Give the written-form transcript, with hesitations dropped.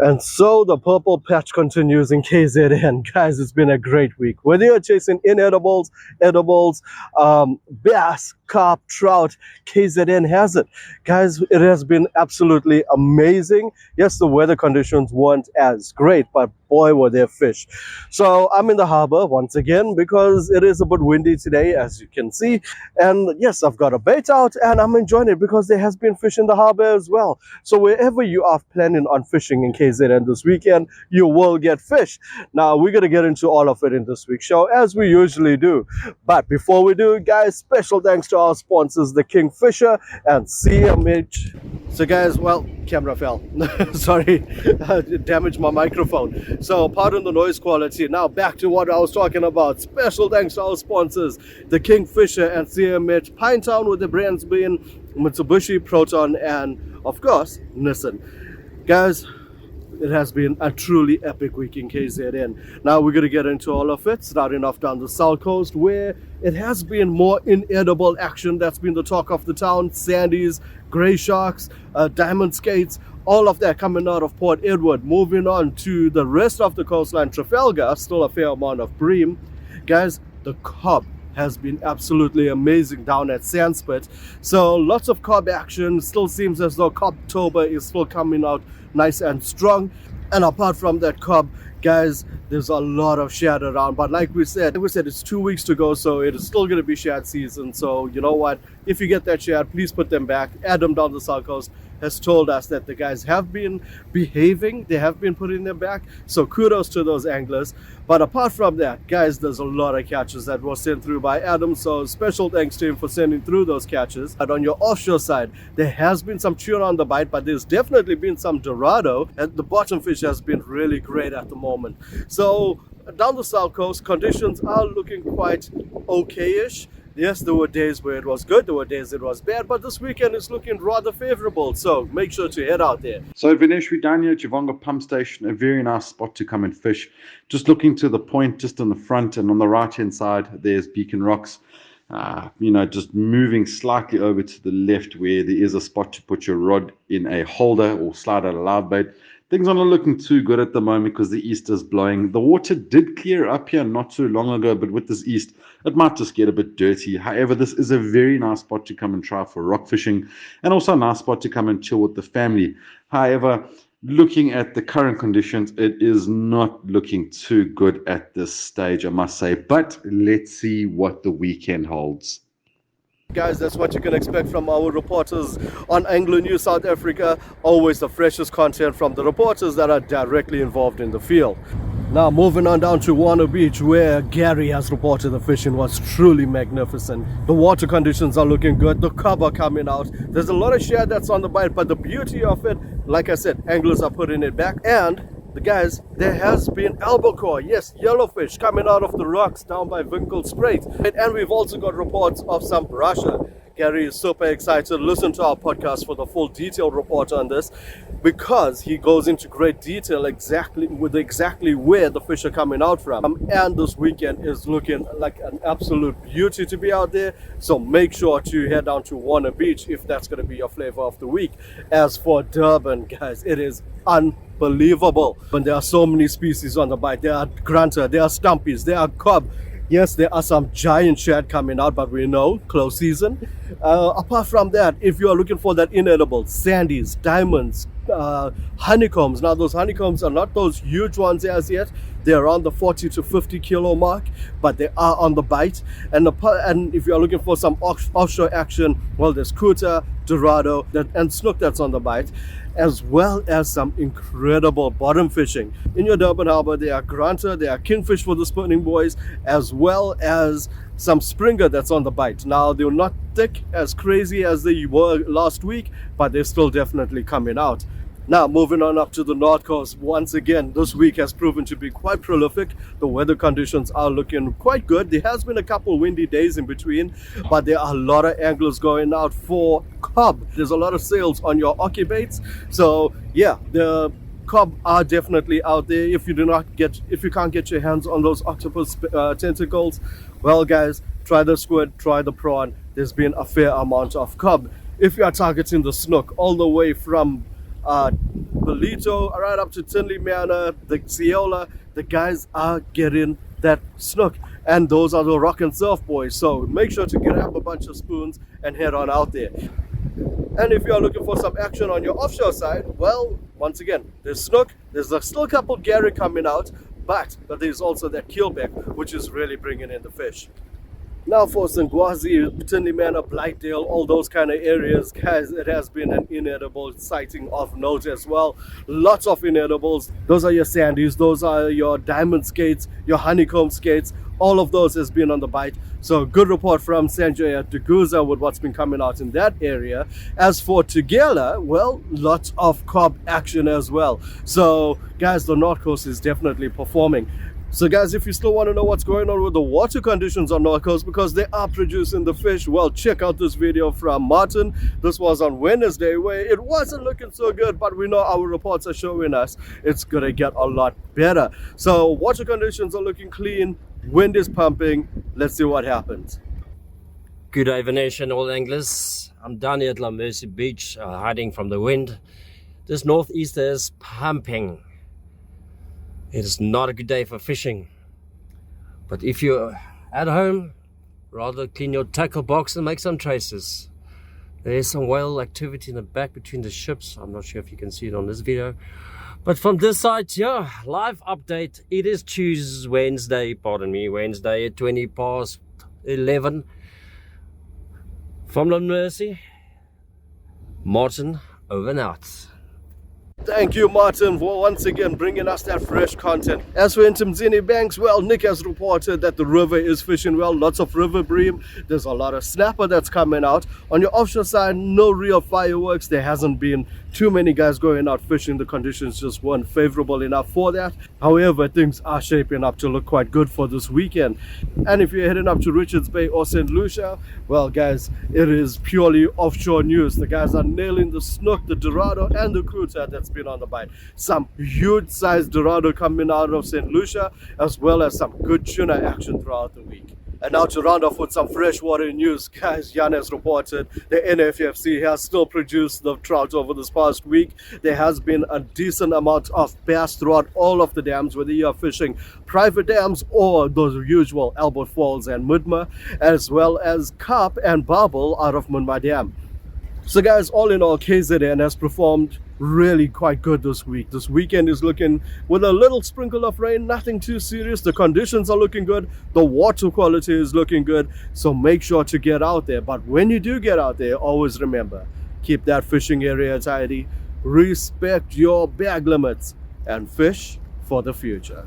And so the purple patch continues in KZN. Guys, it's been a great week. Whether you're chasing inedibles, edibles, bass, carp, trout, KZN has it. Guys, it has been absolutely amazing. Yes, the weather conditions weren't as great, but boy, were there fish. So I'm in the harbor once again because it is a bit windy today, as you can see. And yes, I've got a bait out and I'm enjoying it because there has been fish in the harbor as well. So wherever you are planning on fishing in KZN this weekend, you will get fish. Now, we're going to get into all of it in this week's show, as we usually do. But before we do, guys, special thanks to our sponsors, the Kingfisher and CMH. So guys, well, camera fell. Sorry, it damaged my microphone. So pardon the noise quality. Now back to what I was talking about. Special thanks to our sponsors, the Kingfisher and CMH, Pinetown, with the brands being Mitsubishi, Proton, and of course, Nissan. Guys, it has been a truly epic week in KZN. Now we're going to get into all of it, starting off down the south coast, where it has been more inedible action. That's been the talk of the town. Sandies, grey sharks, diamond skates, all of that coming out of Port Edward. Moving on to the rest of the coastline, Trafalgar, still a fair amount of bream. Guys, the cob has been absolutely amazing down at Sandspit. So lots of cob action. Still seems as though Cobtober is still coming out nice and strong. And apart from that cob, guys, there's a lot of shad around. But like we said, it's 2 weeks to go, so it is still going to be shad season. So you know what? If you get that shad, please put them back. Adam down the south coast has told us that the guys have been behaving. They have been putting them back. So kudos to those anglers. But apart from that, guys, there's a lot of catches that were sent through by Adam. So special thanks to him for sending through those catches. And on your offshore side, there has been some tuna on the bite, but there's definitely been some dorado. And the bottom fish has been really great at the moment. So down the south coast, conditions are looking quite okay-ish. Yes, there were days where it was good, there were days it was bad, but this weekend is looking rather favorable, so make sure to head out there. So Vinesh, we're down here at Changa Pump Station, a very nice spot to come and fish. Just looking to the point, just on the front and on the right-hand side, there's Beacon Rocks. Just moving slightly over to the left where there is a spot to put your rod in a holder or slide out a live bait. Things are not looking too good at the moment because the east is blowing. The water did clear up here not too long ago, but with this east, it might just get a bit dirty. However, this is a very nice spot to come and try for rock fishing, and also a nice spot to come and chill with the family. However, looking at the current conditions, it is not looking too good at this stage, I must say. But let's see what the weekend holds. Guys, that's what you can expect from our reporters on Anglo News South Africa. Always the freshest content from the reporters that are directly involved in the field. Now moving on down to Warner Beach, where Gary has reported the fishing was truly magnificent. The water conditions are looking good, the cob are coming out. There's a lot of shad that's on the bite, but the beauty of it, like I said, anglers are putting it back. And the guys, there has been albacore, yes, yellowfish coming out of the rocks down by Winkle Strait. And we've also got reports of some Russia. Gary is super excited. Listen to our podcast for the full detailed report on this, because he goes into great detail exactly where the fish are coming out from. And this weekend is looking like an absolute beauty to be out there. So make sure to head down to Warner Beach if that's going to be your flavor of the week. As for Durban, guys, it is unbelievable. But there are so many species on the bite. There are grunter, there are stumpies, there are cob. Yes, there are some giant shad coming out, but we know, close season. Apart from that, if you are looking for that inedible, sandies, diamonds, honeycombs. Now, those honeycombs are not those huge ones as yet. They're around the 40 to 50 kilo mark, but they are on the bite. And if you are looking for some offshore action, well, there's kuta, dorado, and snook that's on the bite, as well as some incredible bottom fishing. In your Durban harbour, there are grunter, there are kingfish for the spooning boys, as well as some springer that's on the bite. Now, they're not thick as crazy as they were last week, but they're still definitely coming out. Now, moving on up to the north coast, once again, this week has proven to be quite prolific. The weather conditions are looking quite good. There has been a couple windy days in between, but there are a lot of anglers going out for cob. There's a lot of sales on your occubates. So, yeah, the cob are definitely out there. If you can't get your hands on those octopus tentacles, well, guys, try the squid, try the prawn. There's been a fair amount of cob. If you are targeting the snook all the way from Belito, right up to Tinley Manor, the Xiola, the guys are getting that snook. And those are the rock and surf boys. So make sure to grab a bunch of spoons and head on out there. And if you are looking for some action on your offshore side, well, once again, there's snook, there's still a couple Gary coming out, but there's also that keelback, which is really bringing in the fish. Now for Sengwazi, Tinley Manor, Blightdale, all those kind of areas, guys, it has been an inedible sighting of note as well. Lots of inedibles. Those are your sandies, those are your diamond skates, your honeycomb skates. All of those has been on the bite. So good report from Sanjay at Deguza with what's been coming out in that area. As for Tugela, well, lots of cob action as well. So guys, the North Coast is definitely performing. So guys, if you still want to know what's going on with the water conditions on North Coast, because they are producing the fish, well, check out this video from Martin. This was on Wednesday, where it wasn't looking so good, but we know our reports are showing us it's going to get a lot better. So water conditions are looking clean, wind is pumping. Let's see what happens. Good day, Venetian, all anglers. I'm down here at La Mercy Beach, hiding from the wind. This northeaster is pumping. It is not a good day for fishing. But if you're at home, rather clean your tackle box and make some traces. There's some whale activity in the back between the ships. I'm not sure if you can see it on this video. But from this side, yeah, live update. It is Wednesday at 20 past 11. From La Mercy, Martin, over and out. Thank you, Martin, for once again bringing us that fresh content. As for Zini Banks, well, Nick has reported that the river is fishing well. Lots of river bream. There's a lot of snapper that's coming out. On your offshore side, no real fireworks. There hasn't been too many guys going out fishing. The conditions just weren't favorable enough for that. However, things are shaping up to look quite good for this weekend. And if you're heading up to Richards Bay or St. Lucia, well, guys, it is purely offshore news. The guys are nailing the snook, the dorado, and the cruta that's been on the bite. Some huge sized dorado coming out of St. Lucia, as well as some good tuna action throughout the week. And now to round off with some freshwater news, guys, Jan has reported the NFFC has still produced the trout over this past week. There has been a decent amount of bass throughout all of the dams, whether you are fishing private dams or those usual Albert Falls and Mudma, as well as carp and barbel out of Munma Dam. So guys, all in all, KZN has performed really quite good this week. This weekend is looking with a little sprinkle of rain, nothing too serious. The conditions are looking good. The water quality is looking good. So make sure to get out there. But when you do get out there, always remember, keep that fishing area tidy, respect your bag limits, and fish for the future.